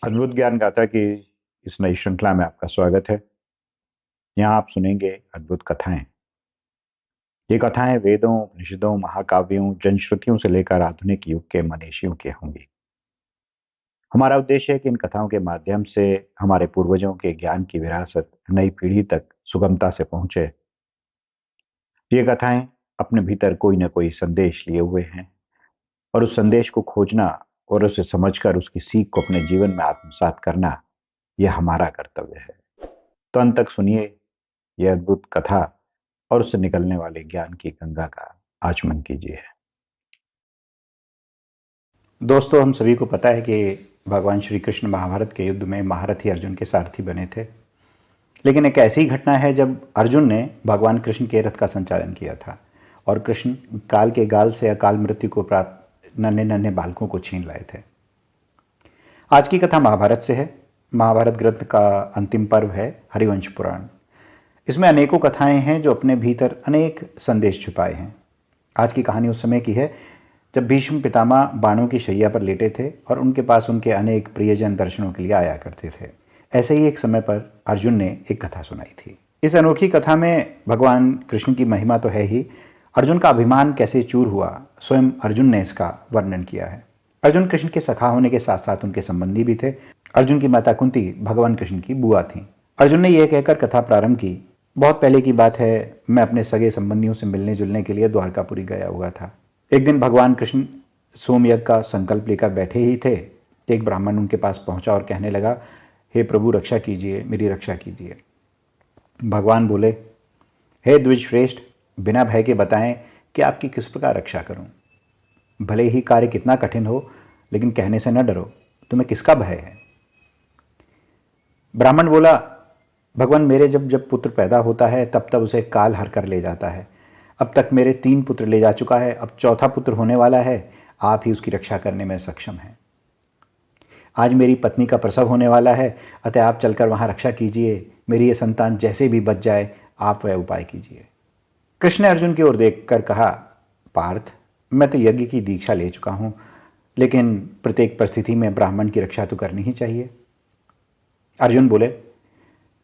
अद्भुत ज्ञान गाथा की इस नई श्रृंखला में आपका स्वागत है। यहाँ आप सुनेंगे अद्भुत कथाएं। ये कथाएं वेदों, उपनिषदों, महाकाव्यों, जनश्रुतियों से लेकर आधुनिक युग के मनीषियों की होंगी। हमारा उद्देश्य है कि इन कथाओं के माध्यम से हमारे पूर्वजों के ज्ञान की विरासत नई पीढ़ी तक सुगमता से पहुंचे। ये कथाएं अपने भीतर कोई ना कोई संदेश लिए हुए हैं और उस संदेश को खोजना और उसे समझकर उसकी सीख को अपने जीवन में आत्मसात करना, यह हमारा कर्तव्य है। तो अंत तक सुनिए यह अद्भुत कथा और उससे निकलने वाले ज्ञान की गंगा का आचमन कीजिए। दोस्तों, हम सभी को पता है कि भगवान श्री कृष्ण महाभारत के युद्ध में महारथी अर्जुन के सारथी बने थे। लेकिन एक ऐसी घटना है जब अर्जुन ने भगवान कृष्ण के रथ का संचालन किया था और कृष्ण काल के गाल से अकाल मृत्यु को प्राप्त नन्हे नन्हे बालकों को छीन लाए थे। आज की कथा महाभारत से है। महाभारत ग्रंथ का अंतिम पर्व है हरिवंश पुराण। इसमें अनेकों कथाएं हैं जो अपने भीतर अनेक संदेश छुपाए हैं। आज की कहानी उस समय की है जब भीष्म पितामह बाणों की शैया पर लेटे थे और उनके पास उनके अनेक प्रियजन दर्शनों के लिए आया करते थे। ऐसे ही एक समय पर अर्जुन ने एक कथा सुनाई थी। इस अनोखी कथा में भगवान कृष्ण की महिमा तो है ही, अर्जुन का अभिमान कैसे चूर हुआ, स्वयं अर्जुन ने इसका वर्णन किया है। अर्जुन कृष्ण के सखा होने के साथ साथ उनके संबंधी भी थे। अर्जुन की माता कुंती भगवान कृष्ण की बुआ थी। अर्जुन ने यह कहकर कथा प्रारंभ की, बहुत पहले की बात है, मैं अपने सगे संबंधियों से मिलने जुलने के लिए द्वारकापुरी गया हुआ था। एक दिन भगवान कृष्ण सोमयज्ञ का संकल्प लेकर बैठे ही थे कि एक ब्राह्मण उनके पास पहुंचा और कहने लगा, हे प्रभु रक्षा कीजिए, मेरी रक्षा कीजिए। भगवान बोले, हे द्विजश्रेष्ठ, बिना भय के बताएं कि आपकी किस प्रकार रक्षा करूं। भले ही कार्य कितना कठिन हो, लेकिन कहने से न डरो, तुम्हें किसका भय है। ब्राह्मण बोला, भगवान मेरे जब जब पुत्र पैदा होता है तब तब उसे काल हर कर ले जाता है। अब तक मेरे 3 पुत्र ले जा चुका है, अब चौथा पुत्र होने वाला है। आप ही उसकी रक्षा करने में सक्षम हैं। आज मेरी पत्नी का प्रसव होने वाला है, अतः आप चलकर वहां रक्षा कीजिए। मेरी ये संतान जैसे भी बच जाए, आप वह उपाय कीजिए। कृष्ण ने अर्जुन की ओर देखकर कहा, पार्थ, मैं तो यज्ञ की दीक्षा ले चुका हूं, लेकिन प्रत्येक परिस्थिति में ब्राह्मण की रक्षा तो करनी ही चाहिए। अर्जुन बोले,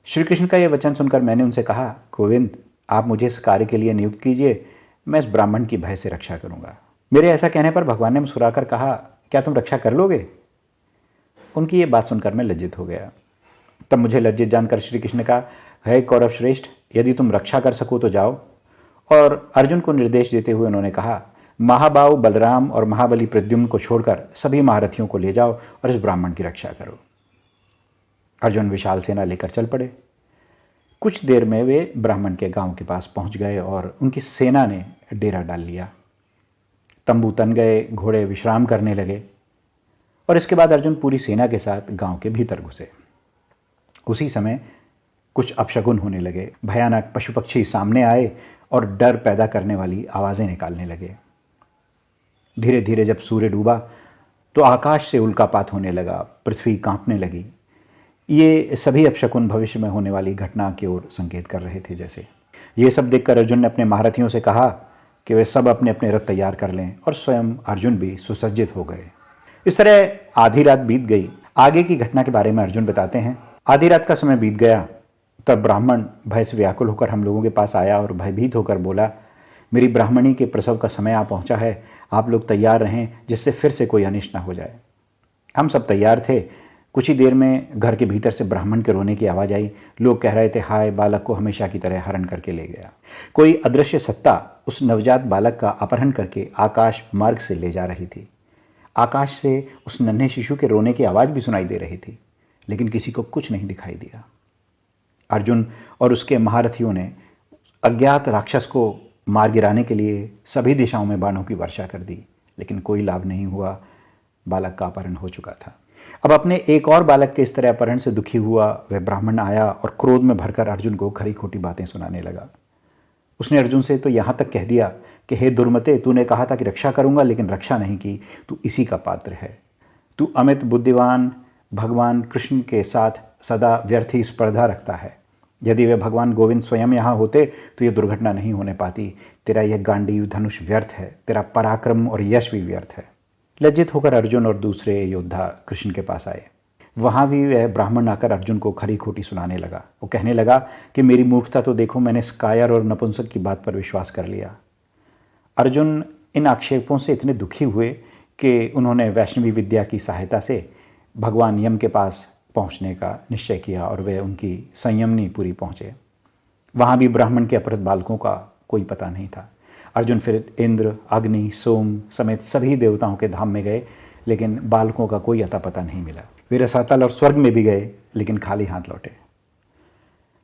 श्री कृष्ण का यह वचन सुनकर मैंने उनसे कहा, गोविंद, आप मुझे इस कार्य के लिए नियुक्त कीजिए, मैं इस ब्राह्मण की भय से रक्षा करूंगा। मेरे ऐसा कहने पर भगवान ने मुस्कुराकर कहा, क्या तुम रक्षा कर लोगे। उनकी ये बात सुनकर मैं लज्जित हो गया। तब मुझे लज्जित जानकर श्री कृष्ण ने कहा, हे कौरव श्रेष्ठ, यदि तुम रक्षा कर सको तो जाओ। और अर्जुन को निर्देश देते हुए उन्होंने कहा, महाबाहु बलराम और महाबली प्रद्युम्न को छोड़कर सभी महारथियों को ले जाओ और इस ब्राह्मण की रक्षा करो। अर्जुन विशाल सेना लेकर चल पड़े। कुछ देर में वे ब्राह्मण के गांव के पास पहुंच गए और उनकी सेना ने डेरा डाल लिया। तंबू तन गए, घोड़े विश्राम करने लगे और इसके बाद अर्जुन पूरी सेना के साथ गांव के भीतर घुसे। उसी समय कुछ अपशगुन होने लगे। भयानक पशु पक्षी सामने आए और डर पैदा करने वाली आवाज़ें निकालने लगे। धीरे धीरे जब सूर्य डूबा तो आकाश से उल्कापात होने लगा, पृथ्वी कांपने लगी। ये सभी अपशकुन भविष्य में होने वाली घटना की ओर संकेत कर रहे थे। जैसे ये सब देखकर अर्जुन ने अपने महारथियों से कहा कि वे सब अपने अपने रथ तैयार कर लें और स्वयं अर्जुन भी सुसज्जित हो गए। इस तरह आधी रात बीत गई। आगे की घटना के बारे में अर्जुन बताते हैं। आधी रात का समय बीत गया, तब ब्राह्मण भय से व्याकुल होकर हम लोगों के पास आया और भयभीत होकर बोला, मेरी ब्राह्मणी के प्रसव का समय आ पहुंचा है, आप लोग तैयार रहें जिससे फिर से कोई अनिष्ट ना हो जाए। हम सब तैयार थे। कुछ ही देर में घर के भीतर से ब्राह्मण के रोने की आवाज़ आई। लोग कह रहे थे, हाय, बालक को हमेशा की तरह हरण करके ले गया। कोई अदृश्य सत्ता उस नवजात बालक का अपहरण करके आकाश मार्ग से ले जा रही थी। आकाश से उस नन्हे शिशु के रोने की आवाज़ भी सुनाई दे रही थी, लेकिन किसी को कुछ नहीं दिखाई दिया। अर्जुन और उसके महारथियों ने अज्ञात राक्षस को मार गिराने के लिए सभी दिशाओं में बाणों की वर्षा कर दी, लेकिन कोई लाभ नहीं हुआ। बालक का अपहरण हो चुका था। अब अपने एक और बालक के इस तरह अपहरण से दुखी हुआ वह ब्राह्मण आया और क्रोध में भरकर अर्जुन को खरी खोटी बातें सुनाने लगा। उसने अर्जुन से तो यहाँ तक कह दिया कि हे दुर्मते, तूने कहा था कि रक्षा करूंगा, लेकिन रक्षा नहीं की। तू इसी का पात्र है। तू अमित बुद्धिवान भगवान कृष्ण के साथ सदा व्यर्थ ही स्पर्धा रखता है। यदि वे भगवान गोविंद स्वयं यहाँ होते तो यह दुर्घटना नहीं होने पाती। तेरा यह गांडीव धनुष व्यर्थ है, तेरा पराक्रम और यश भी व्यर्थ है। लज्जित होकर अर्जुन और दूसरे योद्धा कृष्ण के पास आए। वहाँ भी वह ब्राह्मण आकर अर्जुन को खरी खोटी सुनाने लगा। वो कहने लगा कि मेरी मूर्खता तो देखो, मैंने इस कायर और नपुंसक की बात पर विश्वास कर लिया। अर्जुन इन आक्षेपों से इतने दुखी हुए कि उन्होंने वैष्णवी विद्या की सहायता से भगवान यम के पास पहुंचने का निश्चय किया और वे उनकी संयमनी पूरी पहुंचे। वहाँ भी ब्राह्मण के अपहृत बालकों का कोई पता नहीं था। अर्जुन फिर इंद्र, अग्नि, सोम समेत सभी देवताओं के धाम में गए, लेकिन बालकों का कोई अता पता नहीं मिला। वे रसातल और स्वर्ग में भी गए, लेकिन खाली हाथ लौटे।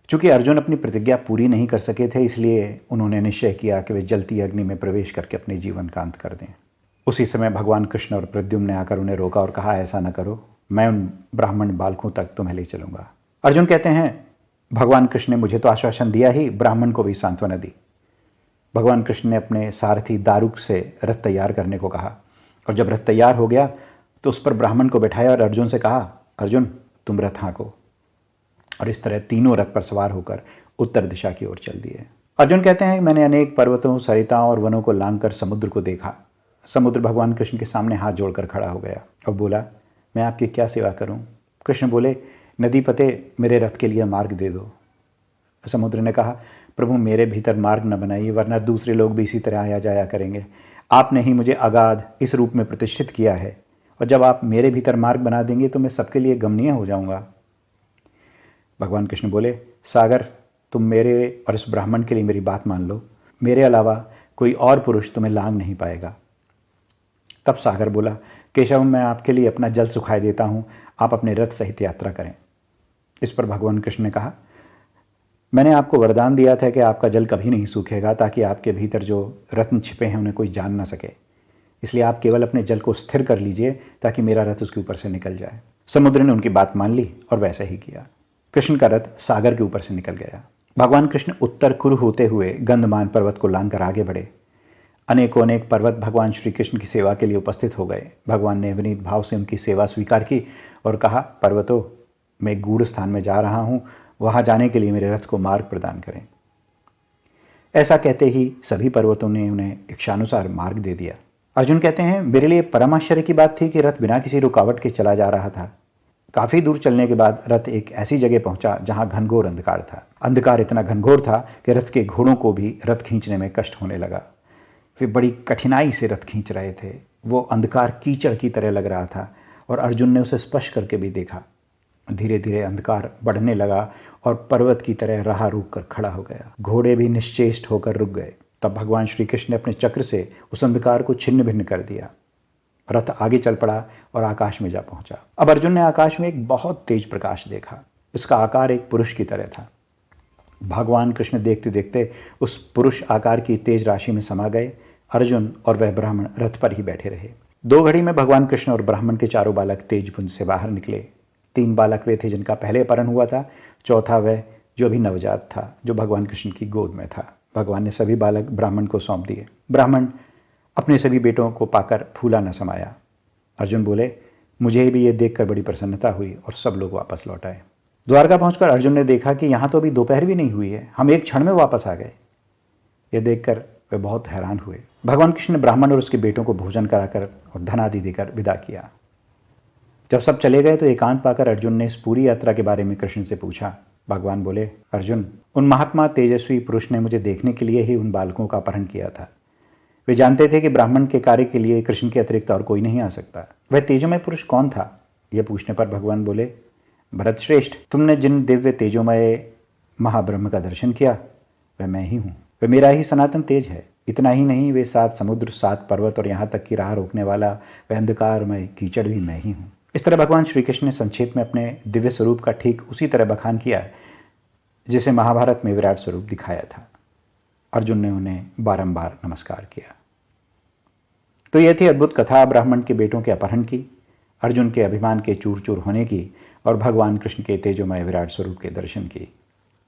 चूंकि अर्जुन अपनी प्रतिज्ञा पूरी नहीं कर सके थे, इसलिए उन्होंने निश्चय किया कि वे जलती अग्नि में प्रवेश करके अपने जीवन का अंत कर दें। उसी समय भगवान कृष्ण और प्रद्युम्न ने आकर उन्हें रोका और कहा, ऐसा न करो, मैं उन ब्राह्मण बालकों तक तुम्हें ले चलूंगा। अर्जुन कहते हैं, भगवान कृष्ण ने मुझे तो आश्वासन दिया ही, ब्राह्मण को भी सांत्वना दी। भगवान कृष्ण ने अपने सारथी दारुक से रथ तैयार करने को कहा, और जब रथ तैयार हो गया तो उस पर ब्राह्मण को बैठाया और अर्जुन से कहा, अर्जुन तुम रथ हाँको। और इस तरह तीनों रथ पर सवार होकर उत्तर दिशा की ओर चल दिए। अर्जुन कहते हैं, मैंने अनेक पर्वतों, सरिताओं और वनों को लांघकर समुद्र को देखा। समुद्र भगवान कृष्ण के सामने हाथ जोड़कर खड़ा हो गया और बोला, मैं आपकी क्या सेवा करूं? कृष्ण बोले, नदी पते, मेरे रथ के लिए मार्ग दे दो। समुद्र ने कहा, प्रभु मेरे भीतर मार्ग न बनाइए, वरना दूसरे लोग भी इसी तरह आया जाया करेंगे। आपने ही मुझे अगाध इस रूप में प्रतिष्ठित किया है, और जब आप मेरे भीतर मार्ग बना देंगे तो मैं सबके लिए गमनीय हो जाऊंगा। भगवान कृष्ण बोले, सागर, तुम मेरे और इस ब्राह्मण के लिए मेरी बात मान लो, मेरे अलावा कोई और पुरुष तुम्हें लांघ नहीं पाएगा। तब सागर बोला, केशव, मैं आपके लिए अपना जल सुखाए देता हूँ, आप अपने रथ सहित यात्रा करें। इस पर भगवान कृष्ण ने कहा, मैंने आपको वरदान दिया था कि आपका जल कभी नहीं सूखेगा, ताकि आपके भीतर जो रत्न छिपे हैं उन्हें कोई जान ना सके। इसलिए आप केवल अपने जल को स्थिर कर लीजिए, ताकि मेरा रथ उसके ऊपर से निकल जाए। समुद्र ने उनकी बात मान ली और वैसा ही किया। कृष्ण का रथ सागर के ऊपर से निकल गया। भगवान कृष्ण उत्तर कुरु होते हुए गंधमान पर्वत को लांघकर आगे बढ़े। अनेकों अनेक पर्वत भगवान श्री कृष्ण की सेवा के लिए उपस्थित हो गए। भगवान ने विनीत भाव से उनकी सेवा स्वीकार की और कहा, पर्वतों, मैं गूढ़ स्थान में जा रहा हूँ, वहाँ जाने के लिए मेरे रथ को मार्ग प्रदान करें। ऐसा कहते ही सभी पर्वतों ने उन्हें इच्छानुसार मार्ग दे दिया। अर्जुन कहते हैं, मेरे लिए परम आश्चर्य की बात थी कि रथ बिना किसी रुकावट के चला जा रहा था। काफ़ी दूर चलने के बाद रथ एक ऐसी जगह पहुंचा जहां घनघोर अंधकार था। अंधकार इतना घनघोर था कि रथ के घोड़ों को भी रथ खींचने में कष्ट होने लगा। वे बड़ी कठिनाई से रथ खींच रहे थे। वो अंधकार कीचड़ की तरह लग रहा था और अर्जुन ने उसे स्पर्श करके भी देखा। धीरे धीरे अंधकार बढ़ने लगा और पर्वत की तरह राह रोक कर खड़ा हो गया। घोड़े भी निश्चेष्ट होकर रुक गए। तब भगवान श्री कृष्ण ने अपने चक्र से उस अंधकार को छिन्न भिन्न कर दिया। रथ आगे चल पड़ा और आकाश में जा पहुंचा। अब अर्जुन ने आकाश में एक बहुत तेज प्रकाश देखा। इसका आकार एक पुरुष की तरह था। भगवान कृष्ण देखते देखते उस पुरुष आकार की तेज राशि में समा गए। अर्जुन और वह ब्राह्मण रथ पर ही बैठे रहे। 2 घड़ी में भगवान कृष्ण और ब्राह्मण के चारों बालक तेजपुंज से बाहर निकले। 3 बालक वे थे जिनका पहले अपहरण हुआ था। चौथा वह जो अभी नवजात था, जो भगवान कृष्ण की गोद में था। भगवान ने सभी बालक ब्राह्मण को सौंप दिए। ब्राह्मण अपने सभी बेटों को पाकर फूला न समाया। अर्जुन बोले, मुझे भी ये देखकर बड़ी प्रसन्नता हुई और सब लोग वापस लौट आए। द्वारका पहुंचकर अर्जुन ने देखा कि यहाँ तो अभी दोपहर भी नहीं हुई है, हम एक क्षण में वापस आ गए। ये देखकर वे बहुत हैरान हुए। भगवान कृष्ण ने ब्राह्मण और उसके बेटों को भोजन कराकर और धन आदि देकर विदा किया। जब सब चले गए तो एकांत पाकर अर्जुन ने इस पूरी यात्रा के बारे में कृष्ण से पूछा। भगवान बोले, अर्जुन, उन महात्मा तेजस्वी पुरुष ने मुझे देखने के लिए ही उन बालकों का अपहरण किया था। वे जानते थे कि ब्राह्मण के कार्य के लिए कृष्ण के अतिरिक्त और कोई नहीं आ सकता। वह तेजोमय पुरुष कौन था? यह पूछने पर भगवान बोले, भरत श्रेष्ठ, तुमने जिन दिव्य तेजोमय महाब्रह्म का दर्शन किया वह मैं ही हूँ। वह मेरा ही सनातन तेज है। इतना ही नहीं, वे 7 समुद्र, 7 पर्वत और यहाँ तक की राह रोकने वाला वह अंधकारमय कीचड़ भी मैं ही हूँ। इस तरह भगवान श्री कृष्ण ने संक्षेप में अपने दिव्य स्वरूप का ठीक उसी तरह बखान किया जिसे महाभारत में विराट स्वरूप दिखाया था। अर्जुन ने उन्हें बारंबार नमस्कार किया। तो यह थी अद्भुत कथा ब्राह्मण के बेटों के अपहरण की, अर्जुन के अभिमान के चूर चूर होने की और भगवान कृष्ण के तेजोमय विराट स्वरूप के दर्शन की।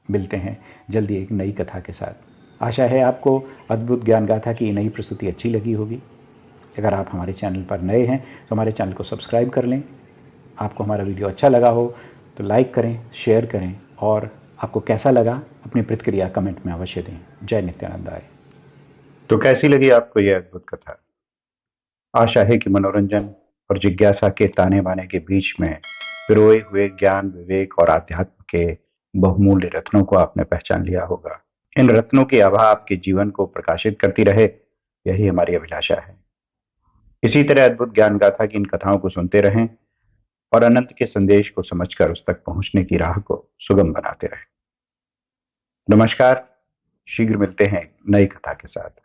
मिलते हैं जल्दी एक नई कथा के साथ। आशा है आपको अद्भुत ज्ञान गाथा की नई प्रस्तुति अच्छी लगी होगी। अगर आप हमारे चैनल पर नए हैं तो हमारे चैनल को सब्सक्राइब कर लें। आपको हमारा वीडियो अच्छा लगा हो तो लाइक करें, शेयर करें और आपको कैसा लगा अपनी प्रतिक्रिया कमेंट में अवश्य दें। जय नित्यानंदाय। तो कैसी लगी आपको यह अद्भुत कथा? आशा है कि मनोरंजन और जिज्ञासा के ताने बाने के बीच में पिरोए हुए ज्ञान, विवेक और आध्यात्म के बहुमूल्य रत्नों को आपने पहचान लिया होगा। इन रत्नों की आभा आपके जीवन को प्रकाशित करती रहे, यही हमारी अभिलाषा है। इसी तरह अद्भुत ज्ञान गाथा की इन कथाओं को सुनते रहें और अनंत के संदेश को समझकर उस तक पहुंचने की राह को सुगम बनाते रहें। नमस्कार, शीघ्र मिलते हैं नई कथा के साथ।